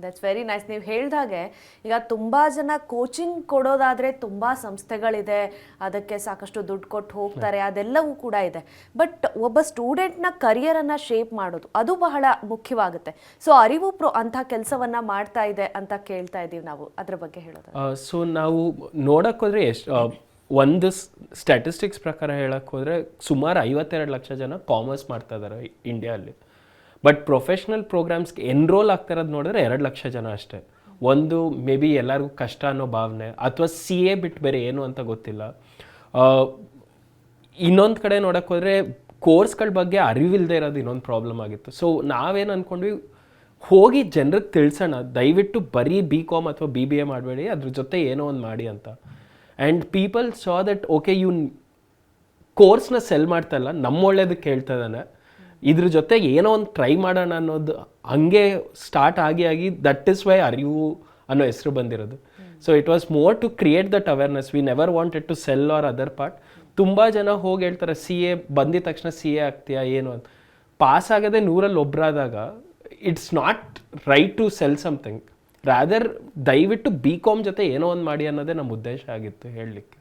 That's very nice. ನೀವು ಹೇಳ್ದಾಗೆ ಈಗ ತುಂಬ ಜನ ಕೋಚಿಂಗ್ ಕೊಡೋದಾದರೆ ತುಂಬ ಸಂಸ್ಥೆಗಳಿದೆ, ಅದಕ್ಕೆ ಸಾಕಷ್ಟು ದುಡ್ಡು ಕೊಟ್ಟು ಹೋಗ್ತಾರೆ, ಅದೆಲ್ಲವೂ ಕೂಡ ಇದೆ. ಬಟ್ ಒಬ್ಬ ಸ್ಟೂಡೆಂಟ್ನ ಕರಿಯರನ್ನು ಶೇಪ್ ಮಾಡೋದು ಅದು ಬಹಳ ಮುಖ್ಯವಾಗುತ್ತೆ. ಸೊ ಅರಿವು ಅಂಥ ಕೆಲಸವನ್ನು ಮಾಡ್ತಾ ಇದೆ ಅಂತ ಕೇಳ್ತಾ ಇದ್ದೀವಿ ನಾವು, ಅದ್ರ ಬಗ್ಗೆ ಹೇಳೋದು. ಸೊ ನಾವು ನೋಡೋಕ್ಕೋದ್ರೆ ಒಂದು ಸ್ಟ್ಯಾಟಿಸ್ಟಿಕ್ಸ್ ಪ್ರಕಾರ ಹೇಳಕ್ಕೆ ಹೋದರೆ ಸುಮಾರು 52 ಲಕ್ಷ ಜನ ಕಾಮರ್ಸ್ ಮಾಡ್ತಾ ಇದ್ದಾರೆ ಇಂಡಿಯಾದಲ್ಲಿ. ಬಟ್ ಪ್ರೊಫೆಷ್ನಲ್ ಪ್ರೋಗ್ರಾಮ್ಸ್ಗೆ ಎನ್ರೋಲ್ ಆಗ್ತಿರೋದು ನೋಡಿದ್ರೆ 2 ಲಕ್ಷ ಜನ ಅಷ್ಟೇ. ಒಂದು ಮೇ ಬಿ ಎಲ್ಲರಿಗೂ ಕಷ್ಟ ಅನ್ನೋ ಭಾವನೆ, ಅಥವಾ CA ಬಿಟ್ಟು ಬೇರೆ ಏನು ಅಂತ ಗೊತ್ತಿಲ್ಲ. ಇನ್ನೊಂದು ಕಡೆ ನೋಡೋಕೆ ಹೋದರೆ ಕೋರ್ಸ್ಗಳ ಬಗ್ಗೆ ಅರಿವಿಲ್ಲದೆ ಇರೋದು ಇನ್ನೊಂದು ಪ್ರಾಬ್ಲಮ್ ಆಗಿತ್ತು. ಸೊ ನಾವೇನು ಅಂದ್ಕೊಂಡ್ವಿ, ಹೋಗಿ ಜನರಿಗೆ ತಿಳಿಸೋಣ, ದಯವಿಟ್ಟು ಬರೀ BCom ಅಥವಾ BBA ಮಾಡಬೇಡಿ, ಅದ್ರ ಜೊತೆ ಏನೋ ಒಂದು ಮಾಡಿ ಅಂತ. And people saw that okay ಇವ್ನು ಕೋರ್ಸ್ನ ಸೆಲ್ ಮಾಡ್ತಾಯಿಲ್ಲ, ನಮ್ಮ ಒಳ್ಳೇದಕ್ಕೆ ಹೇಳ್ತಾ ಇದ್ದಾನೆ, ಇದ್ರ ಜೊತೆ ಏನೋ ಒಂದು ಟ್ರೈ ಮಾಡೋಣ ಅನ್ನೋದು ಹಂಗೆ ಸ್ಟಾರ್ಟ್ ಆಗಿ ದಟ್ ಇಸ್ ವೈ ಅರಿವು ಅನ್ನೋ ಹೆಸರು ಬಂದಿರೋದು. So it was more to create that awareness. We never wanted to sell or other part. ತುಂಬ ಜನ ಹೋಗಿ ಹೇಳ್ತಾರೆ CA ಬಂದಿದ ತಕ್ಷಣ CA ಆಗ್ತೀಯಾ ಏನು ಅಂತ. ಪಾಸ್ ಆಗದೆ 100ರಲ್ಲಿ ಒಬ್ಬರಾದಾಗ it's not right to sell something. Rather ದಯವಿಟ್ಟು BCom ಜೊತೆ ಏನೋ ಒಂದು ಮಾಡಿ ಅನ್ನೋದೇ ನಮ್ಮ ಉದ್ದೇಶ ಆಗಿತ್ತು ಹೇಳಲಿಕ್ಕೆ.